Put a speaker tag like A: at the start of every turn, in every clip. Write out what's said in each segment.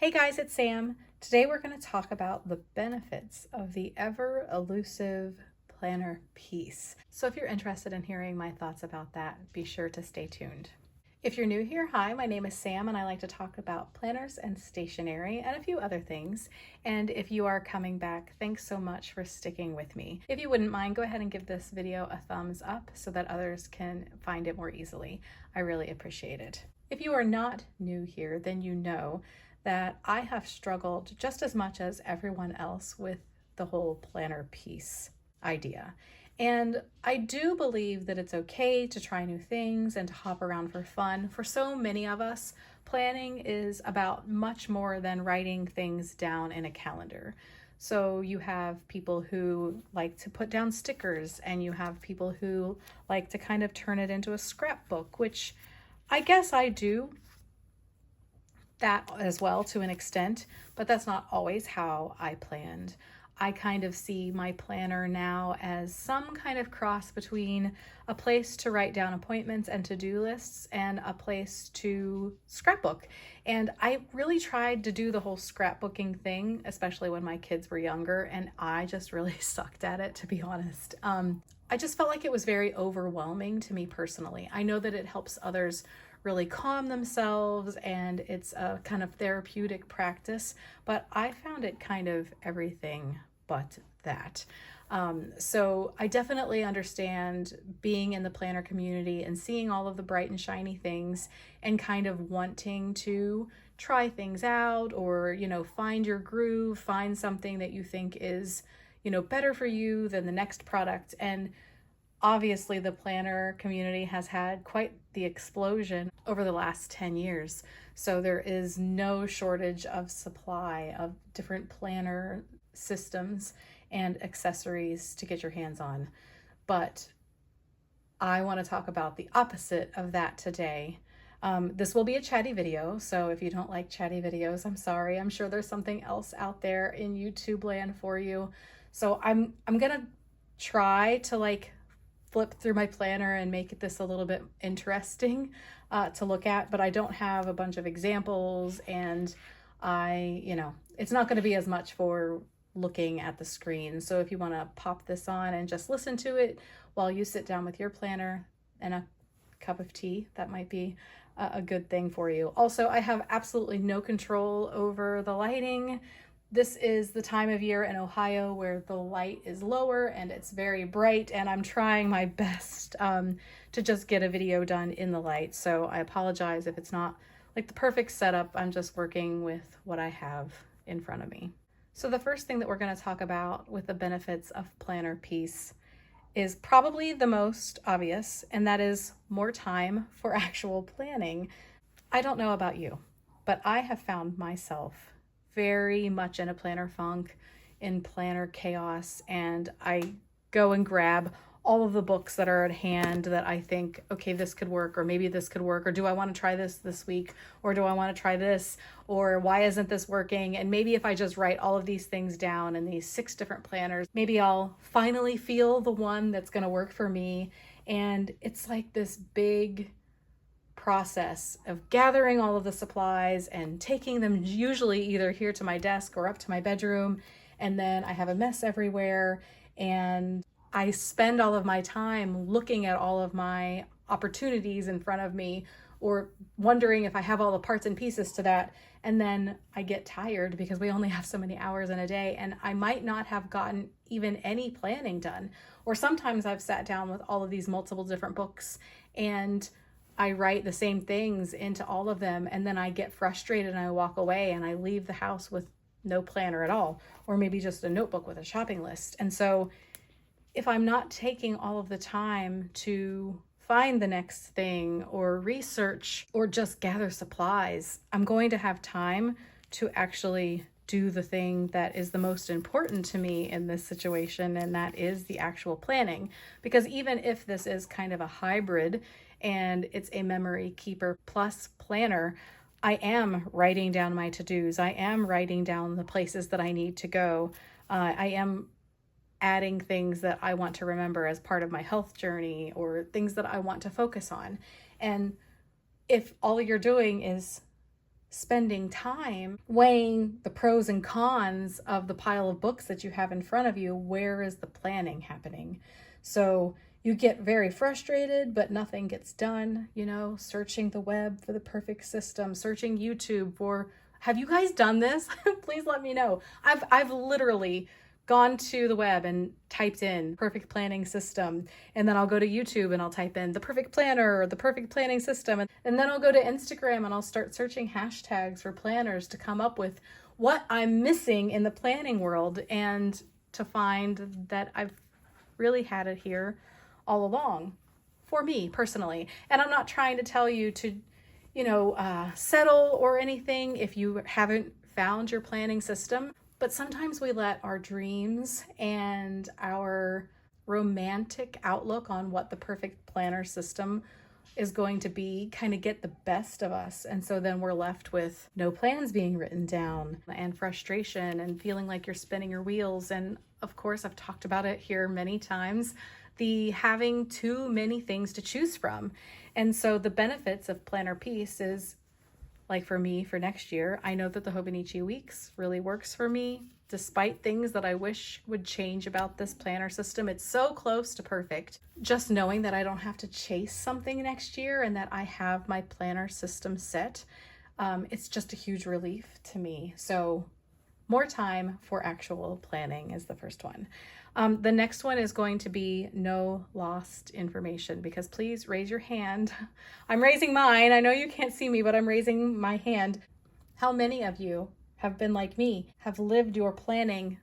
A: Hey guys, it's Sam. Today we're going to talk about the benefits of the ever elusive planner piece. So if you're interested in hearing my thoughts about that, be sure to stay tuned. If you're new here, hi, my name is Sam and I like to talk about planners and stationery and a few other things. And if you are coming back, thanks so much for sticking with me. If you wouldn't mind, go ahead and give this video a thumbs up so that others can find it more easily. I really appreciate it. If you are not new here, then you know that I have struggled just as much as everyone else with the whole planner piece idea. And I do believe that it's okay to try new things and to hop around for fun. For so many of us, planning is about much more than writing things down in a calendar. So you have people who like to put down stickers, and you have people who like to kind of turn it into a scrapbook, which I guess I do that as well to an extent, but that's not always how I planned. I kind of see my planner now as some kind of cross between a place to write down appointments and to-do lists and a place to scrapbook. And I really tried to do the whole scrapbooking thing, especially when my kids were younger, and I just really sucked at it, to be honest. I just felt like it was very overwhelming to me personally. I know that it helps others really calm themselves and it's a kind of therapeutic practice, but I found it kind of everything but that. So I definitely understand being in the planner community and seeing all of the bright and shiny things and kind of wanting to try things out or, find your groove, find something that you think is, better for you than the next product. And obviously, the planner community has had quite the explosion over the last 10 years. So there is no shortage of supply of different planner systems and accessories to get your hands on. But I want to talk about the opposite of that today. This will be a chatty video, so if you don't like chatty videos, I'm sorry. I'm sure there's something else out there in YouTube land for you. So I'm gonna try to flip through my planner and make this a little bit interesting to look at, but I don't have a bunch of examples, and it's not going to be as much for looking at the screen. So if you want to pop this on and just listen to it while you sit down with your planner and a cup of tea, that might be a good thing for you. Also, I have absolutely no control over the lighting. This is the time of year in Ohio where the light is lower and it's very bright, and I'm trying my best to just get a video done in the light. So I apologize if it's not like the perfect setup. I'm just working with what I have in front of me. So the first thing that we're going to talk about with the benefits of planner piece is probably the most obvious, and that is more time for actual planning. I don't know about you, but I have found myself very much in a planner funk, in planner chaos, and I go and grab all of the books that are at hand that I think, okay, this could work, or maybe this could work, or do I want to try this week, or do I want to try this, or why isn't this working? And maybe if I just write all of these things down in these 6 different planners, maybe I'll finally feel the one that's going to work for me. And it's like this big process of gathering all of the supplies and taking them usually either here to my desk or up to my bedroom, and then I have a mess everywhere, and I spend all of my time looking at all of my opportunities in front of me or wondering if I have all the parts and pieces to that, and then I get tired because we only have so many hours in a day, and I might not have gotten even any planning done. Or sometimes I've sat down with all of these multiple different books and I write the same things into all of them, and then I get frustrated and I walk away and I leave the house with no planner at all, or maybe just a notebook with a shopping list. And so if I'm not taking all of the time to find the next thing or research or just gather supplies, I'm going to have time to actually do the thing that is the most important to me in this situation, and that is the actual planning. Because even if this is kind of a hybrid and it's a memory keeper plus planner, I am writing down my to-dos. I am writing down the places that I need to go. I am adding things that I want to remember as part of my health journey or things that I want to focus on. And if all you're doing is spending time weighing the pros and cons of the pile of books that you have in front of you. Where is the planning happening? So you get very frustrated, but nothing gets done, searching the web for the perfect system, searching YouTube for, have you guys done this? Please let me know. I've literally gone to the web and typed in perfect planning system, and then I'll go to YouTube and I'll type in the perfect planner or the perfect planning system, and then I'll go to Instagram and I'll start searching hashtags for planners to come up with what I'm missing in the planning world, and to find that I've really had it here all along for me personally. And I'm not trying to tell you to settle or anything if you haven't found your planning system. But sometimes we let our dreams and our romantic outlook on what the perfect planner system is going to be kind of get the best of us. And so then we're left with no plans being written down, and frustration, and feeling like you're spinning your wheels. And of course, I've talked about it here many times, the having too many things to choose from. And so the benefits of Planner Peace is, like for me, for next year, I know that the Hobonichi Weeks really works for me. Despite things that I wish would change about this planner system, it's so close to perfect. Just knowing that I don't have to chase something next year and that I have my planner system set, it's just a huge relief to me. So more time for actual planning is the first one. The next one is going to be no lost information, because please raise your hand. I'm raising mine. I know you can't see me, but I'm raising my hand. How many of you have been like me, have lived your planning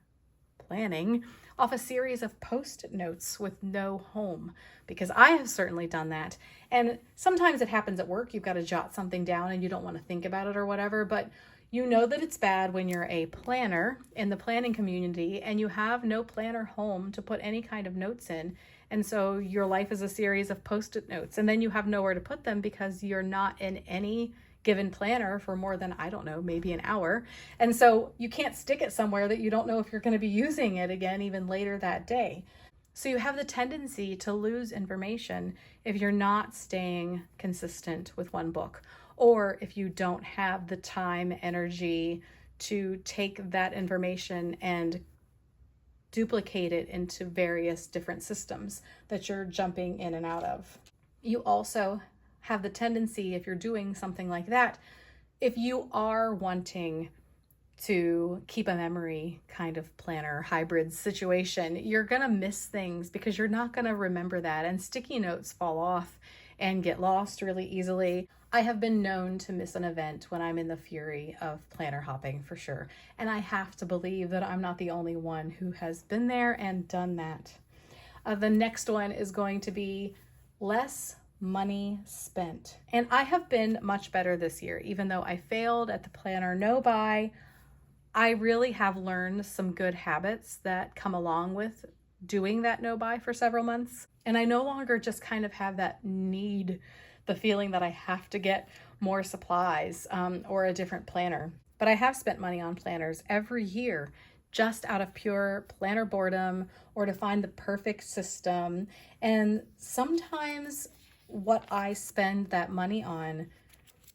A: off a series of Post-it notes with no home? Because I have certainly done that. And sometimes it happens at work. You've got to jot something down and you don't want to think about it or whatever, but you know that it's bad when you're a planner in the planning community and you have no planner home to put any kind of notes in. And so your life is a series of Post-it notes, and then you have nowhere to put them because you're not in any given planner for more than, I don't know, maybe an hour. And so you can't stick it somewhere that you don't know if you're going to be using it again even later that day. So you have the tendency to lose information if you're not staying consistent with one book, or if you don't have the time, energy to take that information and duplicate it into various different systems that you're jumping in and out of. You also have the tendency, if you're doing something like that, if you are wanting to keep a memory kind of planner hybrid situation, you're gonna miss things because you're not gonna remember that, and sticky notes fall off and get lost really easily. I have been known to miss an event when I'm in the fury of planner hopping, for sure. And I have to believe that I'm not the only one who has been there and done that. The next one is going to be less money spent. And I have been much better this year. Even though I failed at the planner no buy, I really have learned some good habits that come along with doing that no buy for several months. And I no longer just kind of have that need, the feeling that I have to get more supplies or a different planner. But I have spent money on planners every year just out of pure planner boredom or to find the perfect system. And sometimes what I spend that money on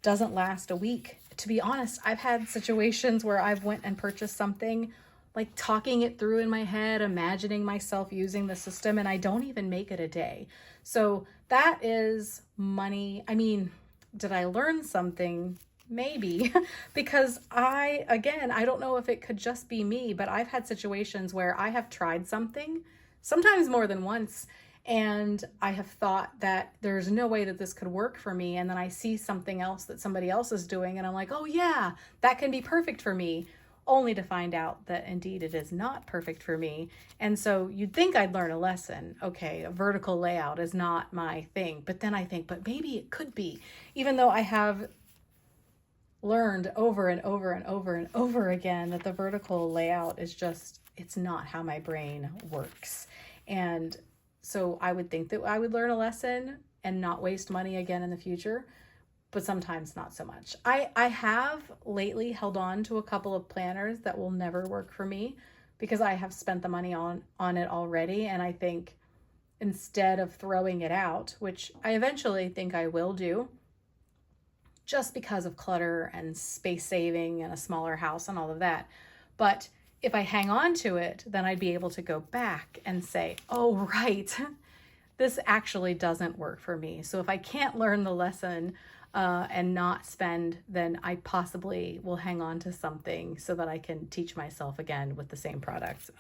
A: doesn't last a week. To be honest, I've had situations where I've went and purchased something, like talking it through in my head, imagining myself using the system, and I don't even make it a day. So that is money. I mean, did I learn something? Maybe, because I don't know if it could just be me, but I've had situations where I have tried something, sometimes more than once, and I have thought that there's no way that this could work for me. And then I see something else that somebody else is doing, and I'm like, oh yeah, that can be perfect for me, only to find out that indeed it is not perfect for me. And so you'd think I'd learn a lesson. Okay, a vertical layout is not my thing. But then I think, but maybe it could be, even though I have learned over and over and over and over again that the vertical layout is just, it's not how my brain works. And so I would think that I would learn a lesson and not waste money again in the future, but sometimes not so much. I have lately held on to a couple of planners that will never work for me because I have spent the money on it already. And I think instead of throwing it out, which I eventually think I will do, just because of clutter and space saving and a smaller house and all of that. But if I hang on to it, then I'd be able to go back and say, oh, right, this actually doesn't work for me. So if I can't learn the lesson and not spend, then I possibly will hang on to something so that I can teach myself again with the same product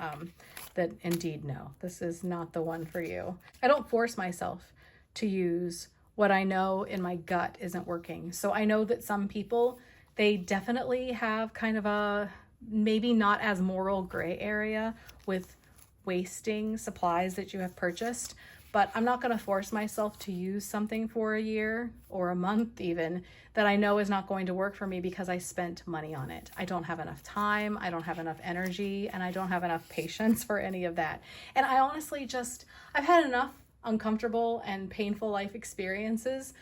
A: that indeed, no, this is not the one for you. I don't force myself to use what I know in my gut isn't working. So I know that some people, they definitely have kind of a maybe not as moral gray area with wasting supplies that you have purchased, but I'm not going to force myself to use something for a year or a month even that I know is not going to work for me because I spent money on it. I don't have enough time, I don't have enough energy, and I don't have enough patience for any of that. And I honestly I've had enough uncomfortable and painful life experiences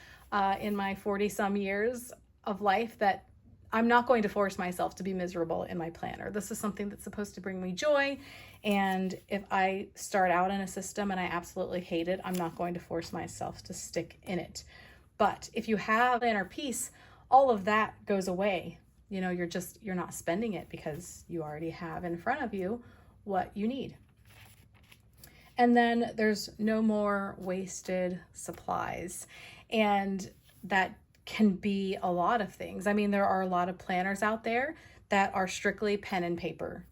A: in my 40 some years of life that I'm not going to force myself to be miserable in my planner. This is something that's supposed to bring me joy. And if I start out in a system and I absolutely hate it, I'm not going to force myself to stick in it. But if you have planner piece, all of that goes away. You know, you're not spending it because you already have in front of you what you need. And then there's no more wasted supplies. And that can be a lot of things. I mean, there are a lot of planners out there that are strictly pen and paper,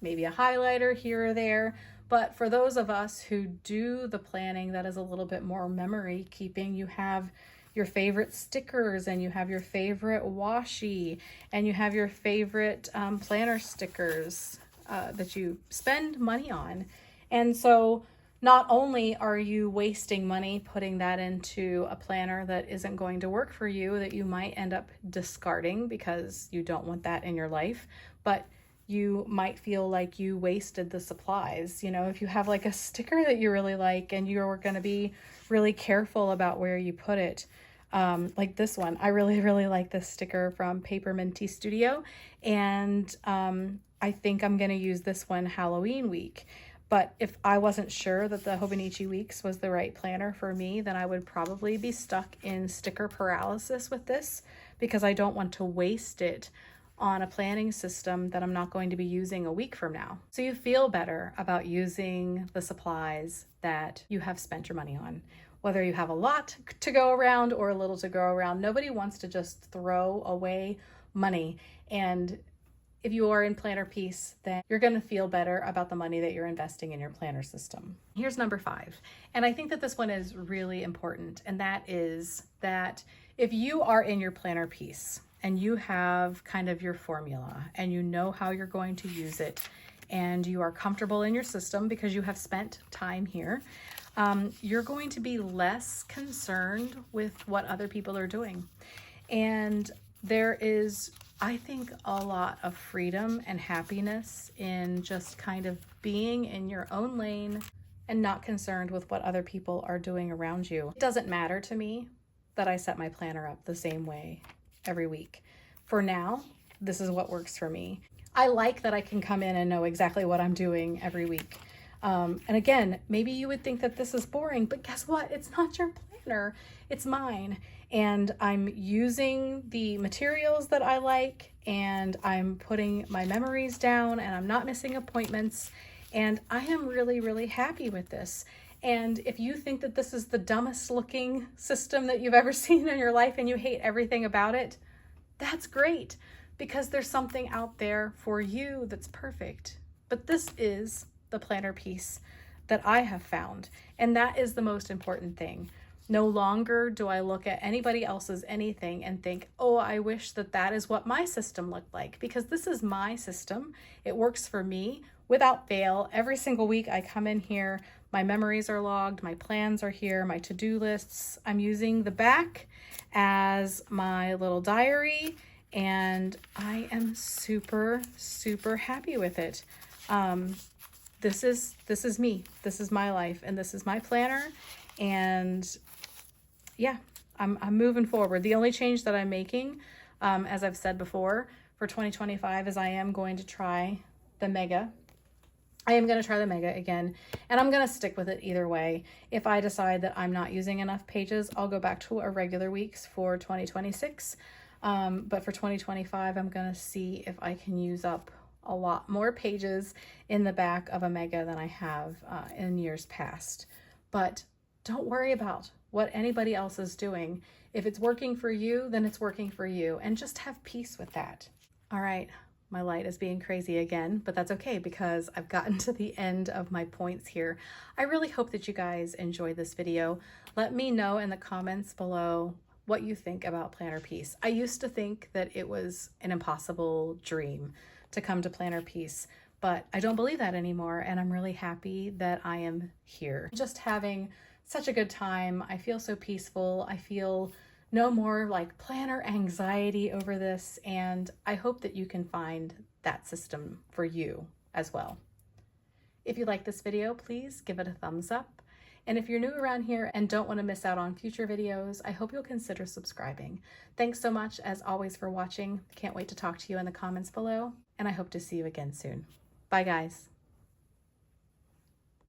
A: maybe a highlighter here or there. But for those of us who do the planning that is a little bit more memory keeping, you have your favorite stickers and you have your favorite washi and you have your favorite planner stickers that you spend money on. And so not only are you wasting money putting that into a planner that isn't going to work for you, that you might end up discarding because you don't want that in your life, but you might feel like you wasted the supplies. You know, if you have like a sticker that you really like and you're going to be really careful about where you put it, like this one, I really, really like this sticker from Paper Minty Studio, and I think I'm going to use this one Halloween week. But if I wasn't sure that the Hobonichi Weeks was the right planner for me, then I would probably be stuck in sticker paralysis with this because I don't want to waste it on a planning system that I'm not going to be using a week from now. So you feel better about using the supplies that you have spent your money on. Whether you have a lot to go around or a little to go around, nobody wants to just throw away money. And if you are in planner piece, then you're going to feel better about the money that you're investing in your planner system. Here's number 5. And I think that this one is really important. And that is that if you are in your planner piece and you have kind of your formula and you know how you're going to use it and you are comfortable in your system because you have spent time here, you're going to be less concerned with what other people are doing. And there is, I think, a lot of freedom and happiness in just kind of being in your own lane and not concerned with what other people are doing around you. It doesn't matter to me that I set my planner up the same way every week. For now, this is what works for me. I like that I can come in and know exactly what I'm doing every week. And again, maybe you would think that this is boring, but guess what? It's not your planner, it's mine. And I'm using the materials that I like, and I'm putting my memories down, and I'm not missing appointments. And I am really, really happy with this. And if you think that this is the dumbest looking system that you've ever seen in your life and you hate everything about it, that's great, because there's something out there for you that's perfect. But this is the planner piece that I have found, and that is the most important thing. No longer do I look at anybody else's anything and think, oh, I wish that that is what my system looked like, because this is my system. It works for me without fail. Every single week I come in here, my memories are logged, my plans are here, my to-do lists. I'm using the back as my little diary, and I am super, super happy with it. This is me. This is my life, and this is my planner. And yeah, I'm moving forward. The only change that I'm making, as I've said before, for 2025 is I am going to try the Mega. I am going to try the Mega again, and I'm going to stick with it either way. If I decide that I'm not using enough pages, I'll go back to a regular weeks for 2026. But for 2025, I'm going to see if I can use up a lot more pages in the back of Omega than I have in years past. But don't worry about what anybody else is doing. If it's working for you, then it's working for you, and just have peace with that. All right, my light is being crazy again, but that's okay because I've gotten to the end of my points here. I really hope that you guys enjoyed this video. Let me know in the comments below what you think about Planner Peace. I used to think that it was an impossible dream to come to Planner Peace, but I don't believe that anymore, and I'm really happy that I am here. Just having such a good time. I feel so peaceful. I feel no more like planner anxiety over this, and I hope that you can find that system for you as well. If you like this video, please give it a thumbs up. And if you're new around here and don't want to miss out on future videos, I hope you'll consider subscribing. Thanks so much, as always, for watching. Can't wait to talk to you in the comments below, and I hope to see you again soon. Bye, guys.